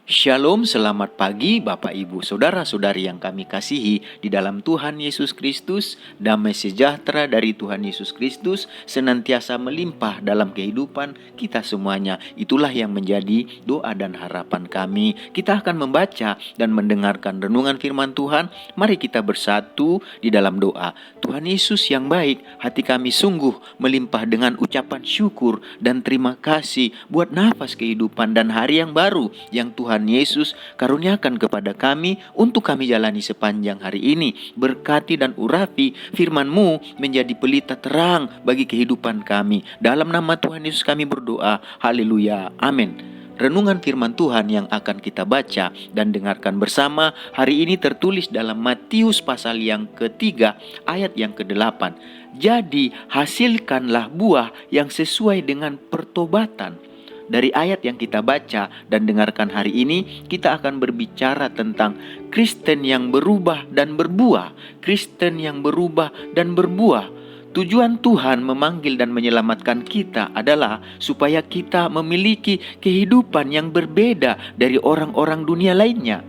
Shalom, selamat pagi Bapak Ibu Saudara-saudari yang kami kasihi di dalam Tuhan Yesus Kristus. Damai sejahtera dari Tuhan Yesus Kristus senantiasa melimpah dalam kehidupan kita semuanya. Itulah yang menjadi doa dan harapan kami. Kita akan membaca dan mendengarkan renungan firman Tuhan. Mari kita bersatu di dalam doa. Tuhan Yesus yang baik, hati kami sungguh melimpah dengan ucapan syukur dan terima kasih buat nafas kehidupan dan hari yang baru yang Tuhan Yesus karuniakan kepada kami untuk kami jalani sepanjang hari ini. Berkati dan urapi firman-Mu menjadi pelita terang bagi kehidupan kami. Dalam nama Tuhan Yesus kami berdoa. Haleluya. Amin. Renungan firman Tuhan yang akan kita baca dan dengarkan bersama hari ini tertulis dalam Matius pasal yang ketiga ayat yang ke-8. Jadi hasilkanlah buah yang sesuai dengan pertobatan. Dari ayat yang kita baca dan dengarkan hari ini, kita akan berbicara tentang Kristen yang berubah dan berbuah. Kristen yang berubah dan berbuah. Tujuan Tuhan memanggil dan menyelamatkan kita adalah supaya kita memiliki kehidupan yang berbeda dari orang-orang dunia lainnya.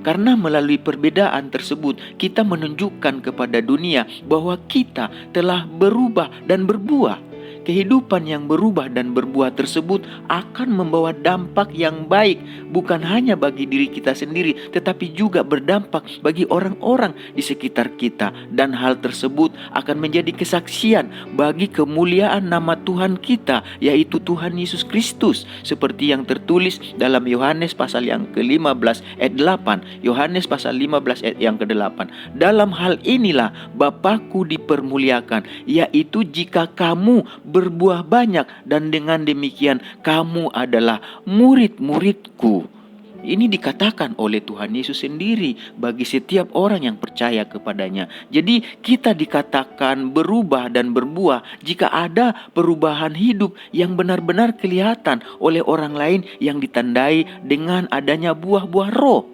Karena melalui perbedaan tersebut, kita menunjukkan kepada dunia bahwa kita telah berubah dan berbuah. Kehidupan yang berubah dan berbuah tersebut akan membawa dampak yang baik, bukan hanya bagi diri kita sendiri, tetapi juga berdampak bagi orang-orang di sekitar kita. Dan hal tersebut akan menjadi kesaksian bagi kemuliaan nama Tuhan kita, yaitu Tuhan Yesus Kristus. Seperti yang tertulis dalam Yohanes pasal yang ke-15 ayat 8. Yohanes pasal 15 ayat yang ke-8. Dalam hal inilah Bapakku dipermuliakan, yaitu jika kamu berbuah banyak, dan dengan demikian kamu adalah murid-muridku. Ini dikatakan oleh Tuhan Yesus sendiri bagi setiap orang yang percaya kepadanya. Jadi kita dikatakan berubah dan berbuah jika ada perubahan hidup yang benar-benar kelihatan oleh orang lain yang ditandai dengan adanya buah-buah roh.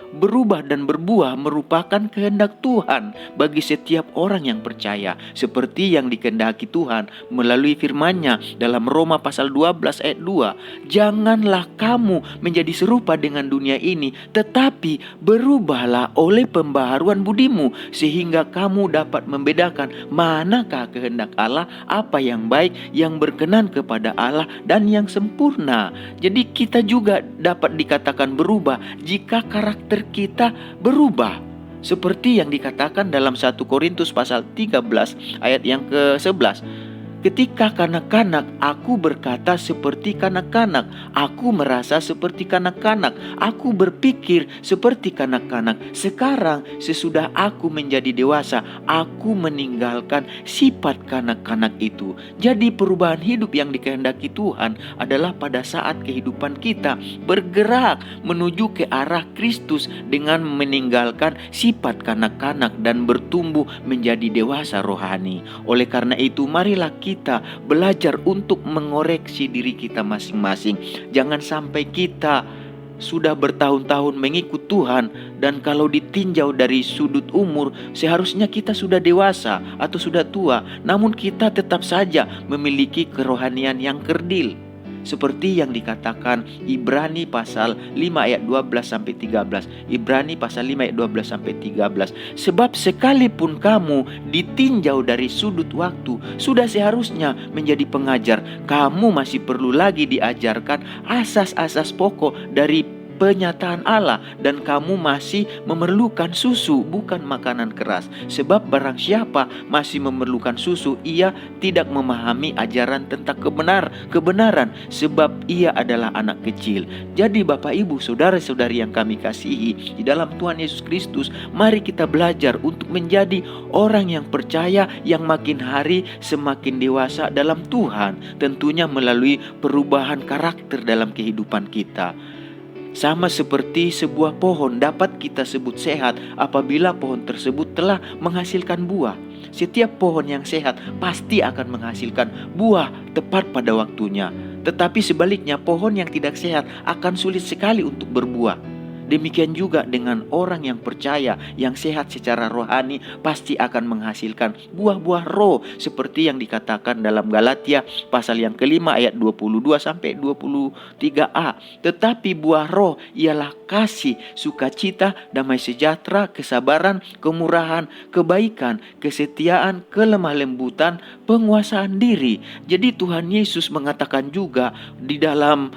Berubah dan berbuah merupakan kehendak Tuhan bagi setiap orang yang percaya, seperti yang dikehendaki Tuhan melalui firman-Nya dalam Roma pasal 12 ayat 2. Janganlah kamu menjadi serupa dengan dunia ini, tetapi berubahlah oleh pembaharuan budimu, sehingga kamu dapat membedakan manakah kehendak Allah, apa yang baik, yang berkenan kepada Allah, dan yang sempurna. Jadi kita juga dapat dikatakan berubah jika karakter kita berubah, seperti yang dikatakan dalam 1 Korintus pasal 13 ayat yang ke-11. Ketika kanak-kanak, aku berkata seperti kanak-kanak, aku merasa seperti kanak-kanak, aku berpikir seperti kanak-kanak. Sekarang sesudah aku menjadi dewasa, aku meninggalkan sifat kanak-kanak itu. Jadi perubahan hidup yang dikehendaki Tuhan adalah pada saat kehidupan kita bergerak menuju ke arah Kristus dengan meninggalkan sifat kanak-kanak dan bertumbuh menjadi dewasa rohani. Oleh karena itu, marilah kita belajar untuk mengoreksi diri kita masing-masing. Jangan sampai kita sudah bertahun-tahun mengikut Tuhan, dan kalau ditinjau dari sudut umur, seharusnya kita sudah dewasa atau sudah tua, namun kita tetap saja memiliki kerohanian yang kerdil. Seperti yang dikatakan Ibrani pasal 5 ayat 12-13. Ibrani pasal 5 ayat 12-13. Sebab sekalipun kamu ditinjau dari sudut waktu, sudah seharusnya menjadi pengajar. Kamu masih perlu lagi diajarkan asas-asas pokok dari penyataan Allah, dan kamu masih memerlukan susu, bukan makanan keras. Sebab barang siapa masih memerlukan susu, ia tidak memahami ajaran tentang kebenaran, sebab ia adalah anak kecil. Jadi Bapak Ibu saudara-saudari yang kami kasihi di dalam Tuhan Yesus Kristus, mari kita belajar untuk menjadi orang yang percaya, yang makin hari semakin dewasa dalam Tuhan, tentunya melalui perubahan karakter dalam kehidupan kita. Sama seperti sebuah pohon dapat kita sebut sehat apabila pohon tersebut telah menghasilkan buah. Setiap pohon yang sehat pasti akan menghasilkan buah tepat pada waktunya. Tetapi sebaliknya, pohon yang tidak sehat akan sulit sekali untuk berbuah. Demikian juga dengan orang yang percaya, yang sehat secara rohani, pasti akan menghasilkan buah-buah roh seperti yang dikatakan dalam Galatia pasal yang kelima ayat 22 sampai 23a. Tetapi buah roh ialah kasih, sukacita, damai sejahtera, kesabaran, kemurahan, kebaikan, kesetiaan, kelemah lembutan, penguasaan diri. Jadi Tuhan Yesus mengatakan juga di dalam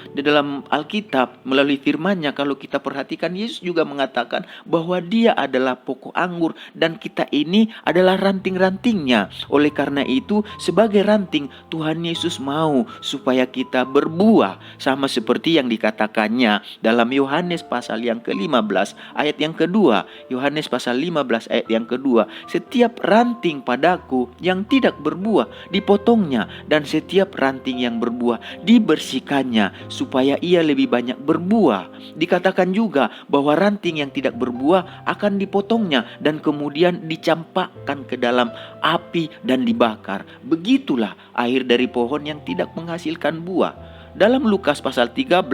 Alkitab melalui firman-Nya, kalau kita perhatikan, Yesus juga mengatakan bahwa Dia adalah pokok anggur dan kita ini adalah ranting-rantingnya. Oleh karena itu, sebagai ranting, Tuhan Yesus mau supaya kita berbuah, sama seperti yang dikatakannya dalam Yohanes pasal yang ke-15 ayat yang kedua. Yohanes pasal 15 ayat yang kedua, setiap ranting padaku yang tidak berbuah dipotongnya, dan setiap ranting yang berbuah dibersihkannya supaya ia lebih banyak berbuah. Dikatakan juga bahwa ranting yang tidak berbuah akan dipotongnya dan kemudian dicampakkan ke dalam api dan dibakar. Begitulah akhir dari pohon yang tidak menghasilkan buah. Dalam Lukas pasal 13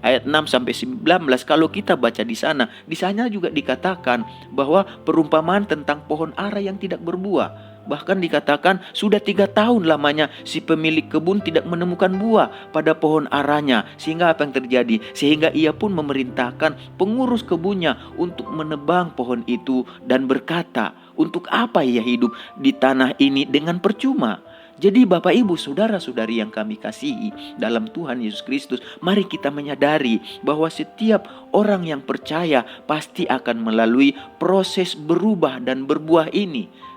ayat 6 sampai 19, kalau kita baca di sana juga dikatakan bahwa perumpamaan tentang pohon ara yang tidak berbuah. Bahkan dikatakan sudah 3 tahun lamanya si pemilik kebun tidak menemukan buah pada pohon aranya. Sehingga apa yang terjadi? Sehingga ia pun memerintahkan pengurus kebunnya untuk menebang pohon itu dan berkata, untuk apa ia hidup di tanah ini dengan percuma? Jadi Bapak Ibu saudara-saudari yang kami kasihi dalam Tuhan Yesus Kristus, mari kita menyadari bahwa setiap orang yang percaya pasti akan melalui proses berubah dan berbuah ini.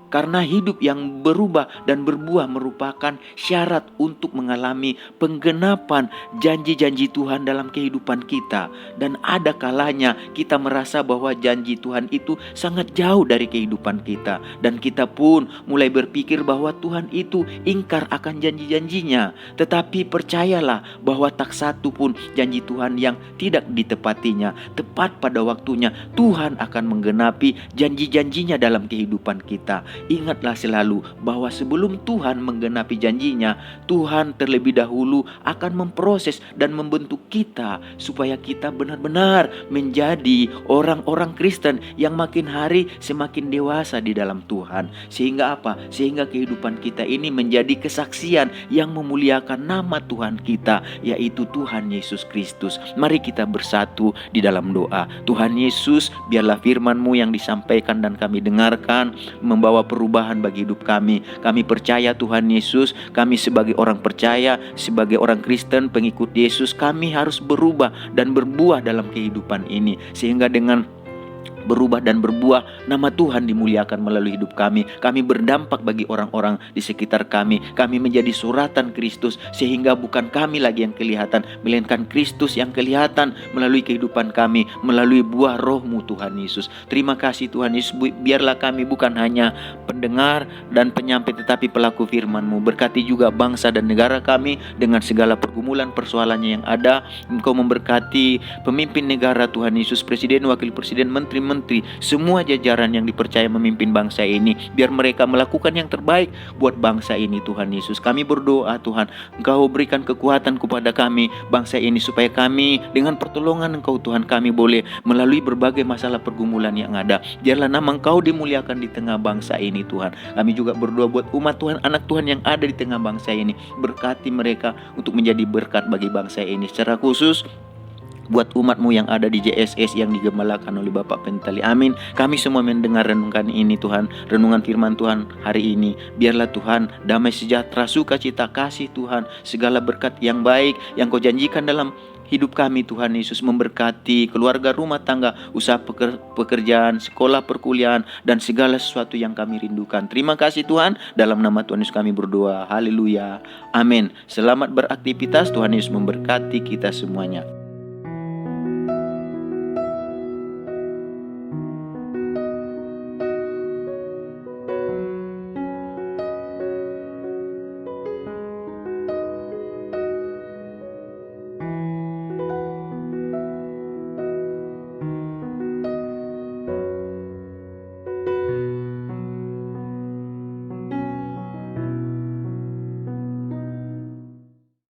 Karena hidup yang berubah dan berbuah merupakan syarat untuk mengalami penggenapan janji-janji Tuhan dalam kehidupan kita. Dan ada kalanya kita merasa bahwa janji Tuhan itu sangat jauh dari kehidupan kita. Dan kita pun mulai berpikir bahwa Tuhan itu ingkar akan janji-janjinya. Tetapi percayalah bahwa tak satu pun janji Tuhan yang tidak ditepatinya. Tepat pada waktunya Tuhan akan menggenapi janji-janjinya dalam kehidupan kita. Ingatlah selalu bahwa sebelum Tuhan menggenapi janjinya, Tuhan terlebih dahulu akan memproses dan membentuk kita supaya kita benar-benar menjadi orang-orang Kristen yang makin hari semakin dewasa di dalam Tuhan. Sehingga apa? Sehingga kehidupan kita ini menjadi kesaksian yang memuliakan nama Tuhan kita, yaitu Tuhan Yesus Kristus. Mari kita bersatu di dalam doa. Tuhan Yesus, biarlah firman-Mu yang disampaikan dan kami dengarkan membawa perubahan bagi hidup kami. Kami percaya Tuhan Yesus, kami sebagai orang percaya, sebagai orang Kristen, pengikut Yesus, kami harus berubah dan berbuah dalam kehidupan ini. Sehingga dengan berubah dan berbuah, nama Tuhan dimuliakan melalui hidup kami. Kami berdampak bagi orang-orang di sekitar kami. Kami menjadi suratan Kristus, sehingga bukan kami lagi yang kelihatan, melainkan Kristus yang kelihatan melalui kehidupan kami, melalui buah Roh-Mu Tuhan Yesus. Terima kasih Tuhan Yesus, biarlah kami bukan hanya pendengar dan penyampai, tetapi pelaku firman-Mu. Berkati juga bangsa dan negara kami dengan segala pergumulan persoalannya yang ada. Engkau memberkati pemimpin negara Tuhan Yesus, presiden, wakil presiden, menteri-menteri, semua jajaran yang dipercaya memimpin bangsa ini. Biar mereka melakukan yang terbaik buat bangsa ini Tuhan Yesus. Kami berdoa Tuhan, Engkau berikan kekuatan kepada kami bangsa ini, supaya kami dengan pertolongan Engkau Tuhan, kami boleh melalui berbagai masalah pergumulan yang ada. Biarlah nama Engkau dimuliakan di tengah bangsa ini Tuhan. Kami juga berdoa buat umat Tuhan, anak Tuhan yang ada di tengah bangsa ini. Berkati mereka untuk menjadi berkat bagi bangsa ini. Secara khusus buat umat-Mu yang ada di JSS yang digembalakan oleh Bapak Pentali. Amin. Kami semua mendengar renungan ini Tuhan, renungan firman Tuhan hari ini. Biarlah Tuhan damai sejahtera, sukacita, kasih Tuhan, segala berkat yang baik yang Kau janjikan dalam hidup kami Tuhan Yesus, memberkati keluarga, rumah tangga, usaha pekerjaan, sekolah, perkuliahan, dan segala sesuatu yang kami rindukan. Terima kasih Tuhan, dalam nama Tuhan Yesus kami berdoa. Haleluya. Amin. Selamat beraktivitas. Tuhan Yesus memberkati kita semuanya.